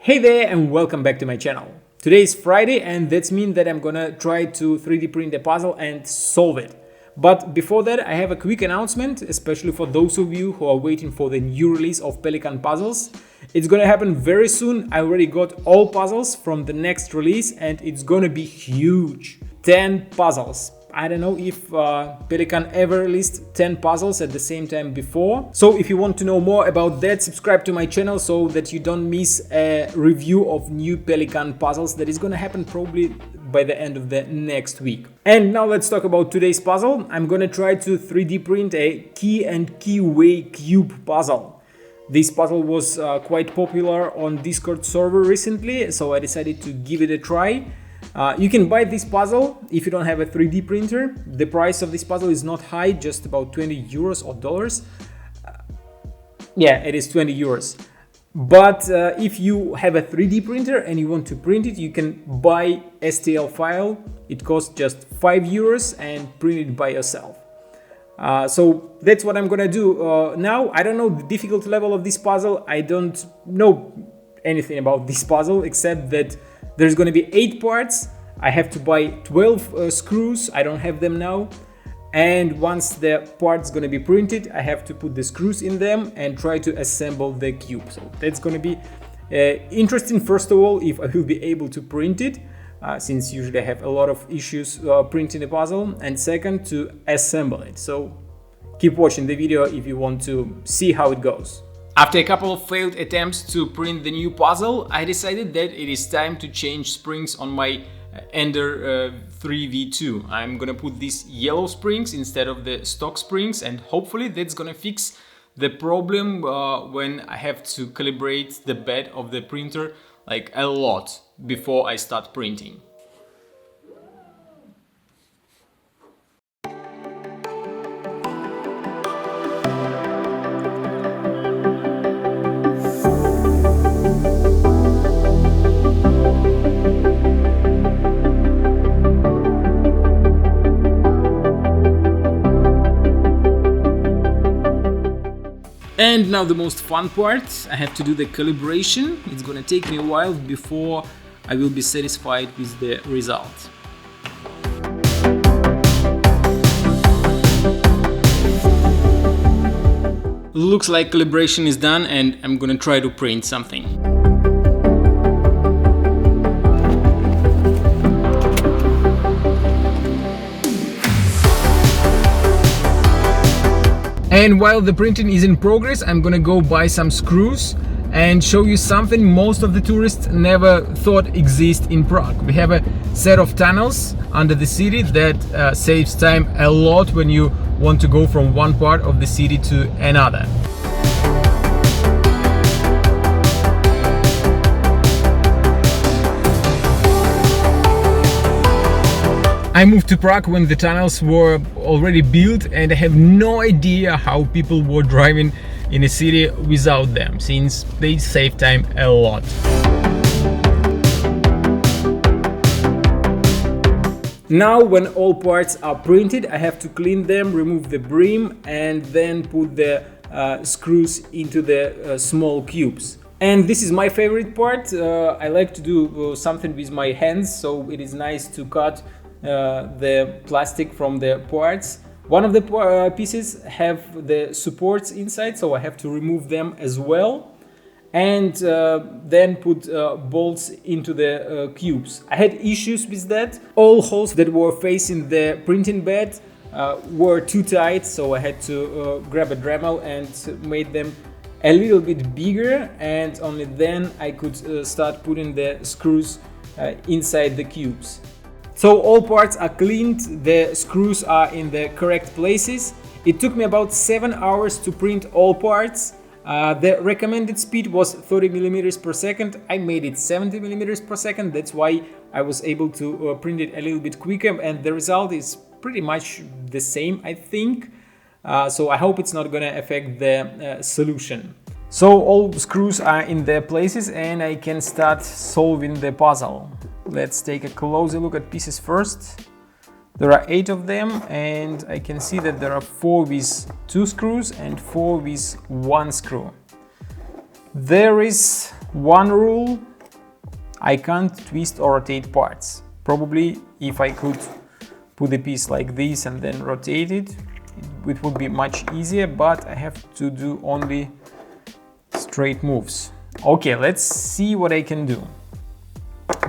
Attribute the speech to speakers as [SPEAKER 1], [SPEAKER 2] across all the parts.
[SPEAKER 1] Hey there and welcome back to my channel. Today is Friday and that means that I'm gonna try to 3D print a puzzle and solve it. But before that, I have a quick announcement, especially for those of you who are waiting for the new release of Pelican puzzles. It's gonna happen very soon. I already got all puzzles from the next release and it's gonna be huge. 10 puzzles. I don't know if Pelican ever released 10 puzzles at the same time before. So if you want to know more about that, subscribe to my channel so that you don't miss a review of new Pelican puzzles that is gonna happen probably by the end of the next week. And now let's talk about today's puzzle. I'm gonna try to 3D print a key and keyway cube puzzle. This puzzle was quite popular on Discord server recently, so I decided to give it a try. You can buy this puzzle if you don't have a 3D printer. The price of this puzzle is not high, just about 20 euros or dollars. Yeah, it is 20 euros. But if you have a 3D printer and you want to print it, you can buy STL file. It costs just 5 euros and print it by yourself. So that's what I'm gonna do now. I don't know the difficulty level of this puzzle. I don't know anything about this puzzle except that there's going to be 8 parts. I have to buy 12 screws. I don't have them now. And once the part's going to be printed, I have to put the screws in them and try to assemble the cube. So that's going to be interesting, first of all, if I will be able to print it, since usually I have a lot of issues printing a puzzle. And second, to assemble it. So keep watching the video if you want to see how it goes. After a couple of failed attempts to print the new puzzle, I decided that it is time to change springs on my Ender 3v2. I'm gonna put these yellow springs instead of the stock springs, and hopefully that's gonna fix the problem when I have to calibrate the bed of the printer like a lot before I start printing. And now the most fun part, I have to do the calibration. It's gonna take me a while before I will be satisfied with the result. Looks like calibration is done and I'm gonna try to print something. And while the printing is in progress, I'm gonna go buy some screws and show you something most of the tourists never thought exist in Prague. We have a set of tunnels under the city that saves time a lot when you want to go from one part of the city to another. I moved to Prague when the tunnels were already built and I have no idea how people were driving in a city without them, since they save time a lot. Now when all parts are printed, I have to clean them, remove the brim and then put the screws into the small cubes. And this is my favorite part. I like to do something with my hands, so it is nice to cut the plastic from the parts. One of the pieces have the supports inside, so I have to remove them as well, and then put bolts into the cubes. I had issues with that. All holes that were facing the printing bed were too tight, so I had to grab a Dremel and made them a little bit bigger, and only then I could start putting the screws inside the cubes. So all parts are cleaned, the screws are in the correct places. It took me about 7 hours to print all parts. The recommended speed was 30 millimeters per second. I made it 70 millimeters per second. That's why I was able to print it a little bit quicker, and the result is pretty much the same, I think. So I hope it's not gonna affect the solution. So all screws are in their places and I can start solving the puzzle. Let's take a closer look at pieces first. There are 8 of them and I can see that there are 4 with 2 screws and 4 with 1 screw. There is one rule I can't twist or rotate parts. Probably if I could put the piece like this and then rotate it, it would be much easier, but I have to do only straight moves. Okay, let's see what I can do.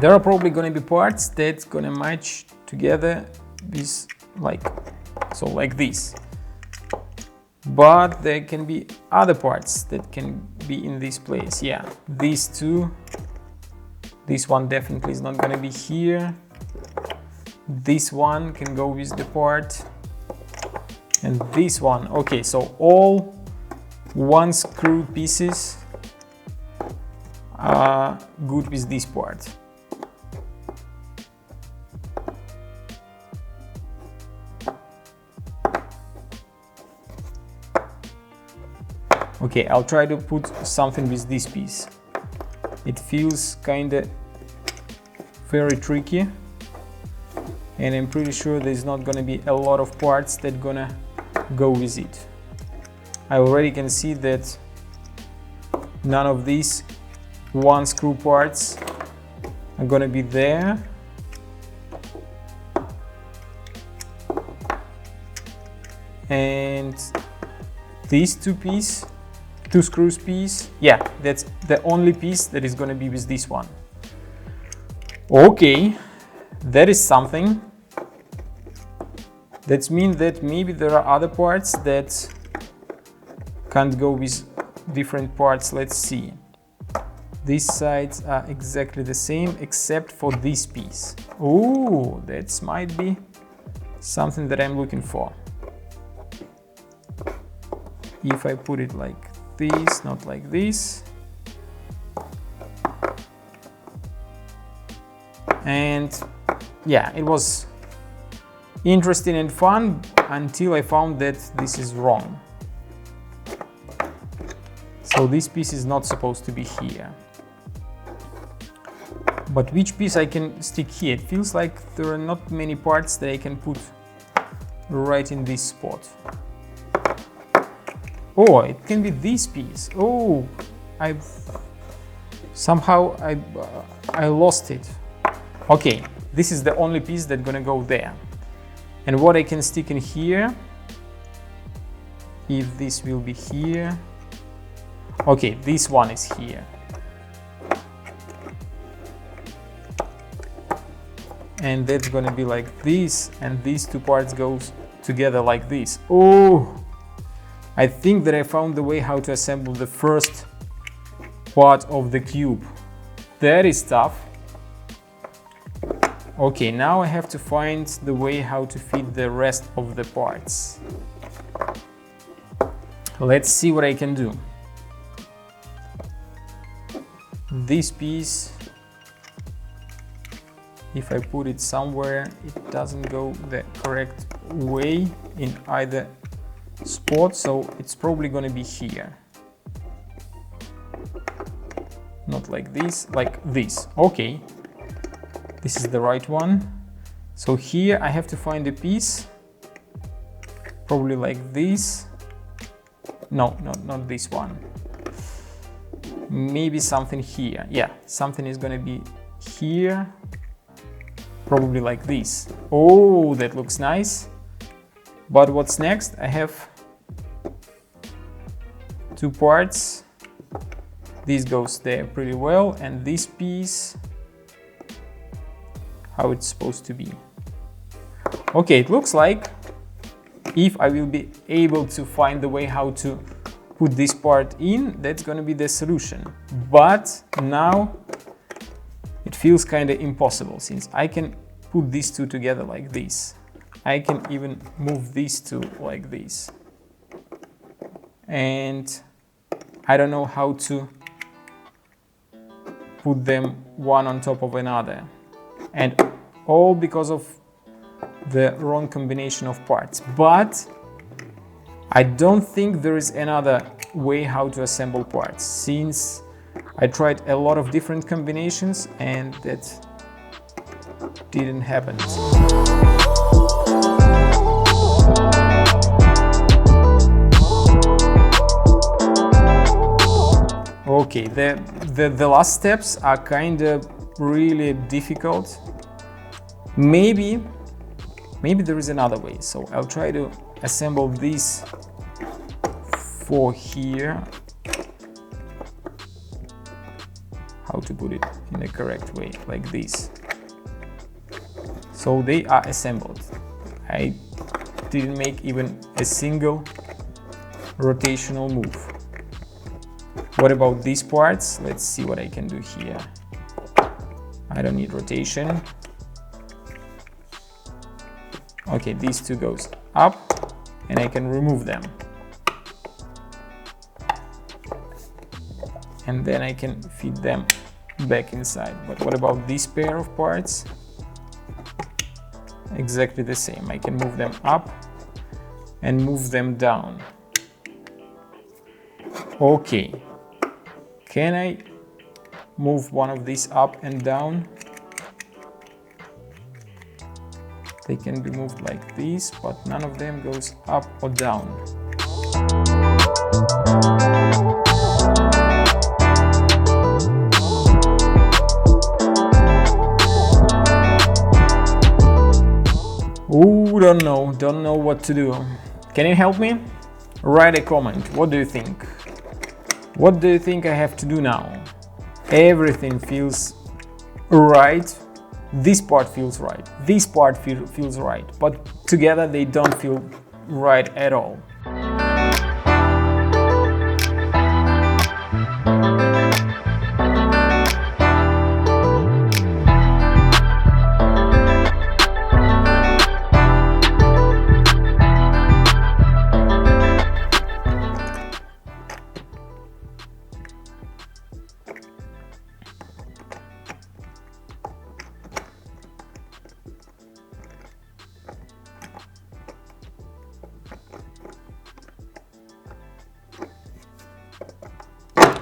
[SPEAKER 1] There are probably gonna be parts that's gonna match together with like this. But there can be other parts that can be in this place. Yeah, these two. This one definitely is not gonna be here. This one can go with the part. And this one. Okay, so all one screw pieces are good with this part. Okay, I'll try to put something with this piece. It feels kinda very tricky, and I'm pretty sure there's not gonna be a lot of parts that gonna go with it. I already can see that none of these one screw parts are gonna be there. And these two screws piece, yeah, that's the only piece that is gonna be with this one. Okay, that is something. That means that maybe there are other parts that can't go with different parts. Let's see. These sides are exactly the same except for this piece. Oh, that might be something that I'm looking for. If I put it like this, not like this. And yeah, it was interesting and fun until I found that this is wrong. So this piece is not supposed to be here. But which piece I can stick here? It feels like there are not many parts that I can put right in this spot. Oh, it can be this piece. Oh, somehow I lost it. Okay, this is the only piece that's gonna go there. And what I can stick in here, if this will be here. Okay, this one is here. And that's gonna be like this, and these two parts goes together like this. Oh, I think that I found the way how to assemble the first part of the cube. That is tough. Okay, now I have to find the way how to fit the rest of the parts. Let's see what I can do. This piece, if I put it somewhere, it doesn't go the correct way in either spot, so it's probably going to be here. Not like this, like this. Okay, this is the right one. So here I have to find a piece, probably like this. No, not this one. Maybe something here. Yeah, something is going to be here, probably like this. Oh, that looks nice. But what's next? I have two parts. This goes there pretty well, and this piece, how it's supposed to be. Okay, it looks like if I will be able to find the way how to put this part in, that's gonna be the solution. But now it feels kind of impossible, since I can put these two together like this. I can even move these two like this. And I don't know how to put them one on top of another. And all because of the wrong combination of parts. But I don't think there is another way how to assemble parts, since I tried a lot of different combinations and that didn't happen. Okay, the last steps are kind of really difficult. Maybe there is another way. So I'll try to assemble this for here. How to put it in the correct way, like this. So they are assembled. I didn't make even a single rotational move. What about these parts? Let's see what I can do here. I don't need rotation. Okay, these two goes up and I can remove them. And then I can feed them back inside. But what about this pair of parts? Exactly the same. I can move them up and move them down. Okay. Can I move one of these up and down? They can be moved like this, but none of them goes up or down. Ooh, don't know what to do. Can you help me? Write a comment. What do you think? What do you think I have to do now? Everything feels right. This part feels right. This part feels right. But together they don't feel right at all.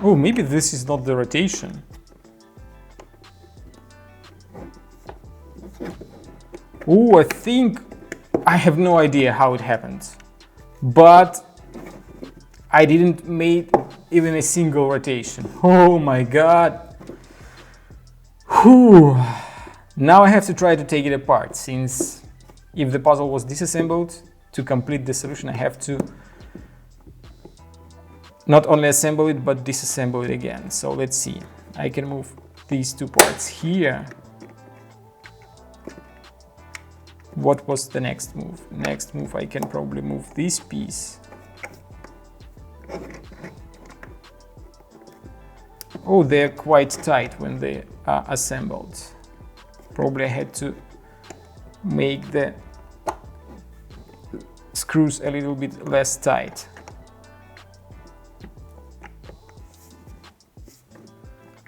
[SPEAKER 1] Oh, maybe this is not the rotation. Oh, I think I have no idea how it happened. But I didn't make even a single rotation. Oh my god. Whew. Now I have to try to take it apart, since if the puzzle was disassembled, to complete the solution I have to not only assemble it, but disassemble it again. So let's see. I can move these two parts here. What was the next move? Next move, I can probably move this piece. Oh, they're quite tight when they are assembled. Probably I had to make the screws a little bit less tight.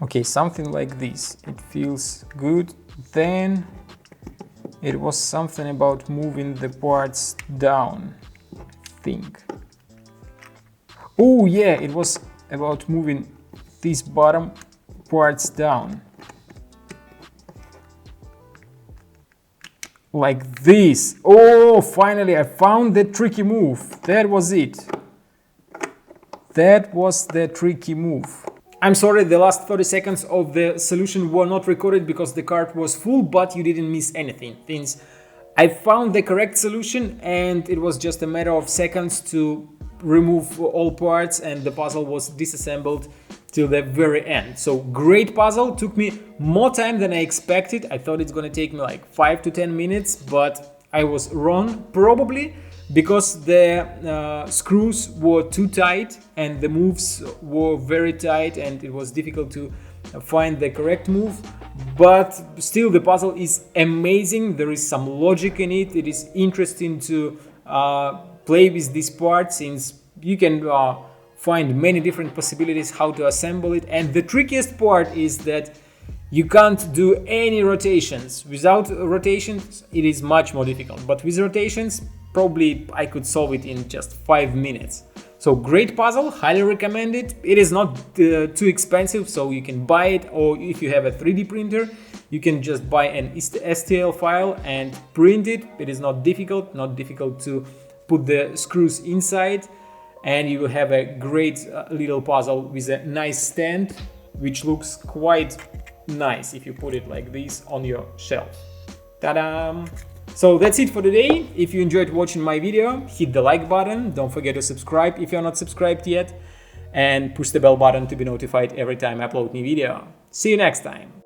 [SPEAKER 1] Okay, something like this. It feels good. Then it was something about moving the parts down, I think. Oh yeah, it was about moving these bottom parts down. Like this. Oh, finally I found the tricky move. That was it. That was the tricky move. I'm sorry, the last 30 seconds of the solution were not recorded because the card was full, but you didn't miss anything. Since I found the correct solution and it was just a matter of seconds to remove all parts and the puzzle was disassembled till the very end. So great puzzle, took me more time than I expected. I thought it's gonna take me like 5 to 10 minutes, but I was wrong, probably because the screws were too tight and the moves were very tight and it was difficult to find the correct move. But still, the puzzle is amazing. There is some logic in it. It is interesting to play with this part, since you can find many different possibilities how to assemble it. And the trickiest part is that you can't do any rotations. Without rotations, it is much more difficult. But with rotations, probably I could solve it in just 5 minutes. So great puzzle, highly recommend it. It is not too expensive, so you can buy it, or if you have a 3D printer, you can just buy an STL file and print it. It is not difficult to put the screws inside, and you will have a great little puzzle with a nice stand, which looks quite nice if you put it like this on your shelf. Ta-da! So that's it for today. If you enjoyed watching my video, hit the like button. Don't forget to subscribe if you're not subscribed yet, and push the bell button to be notified every time I upload new video. See you next time.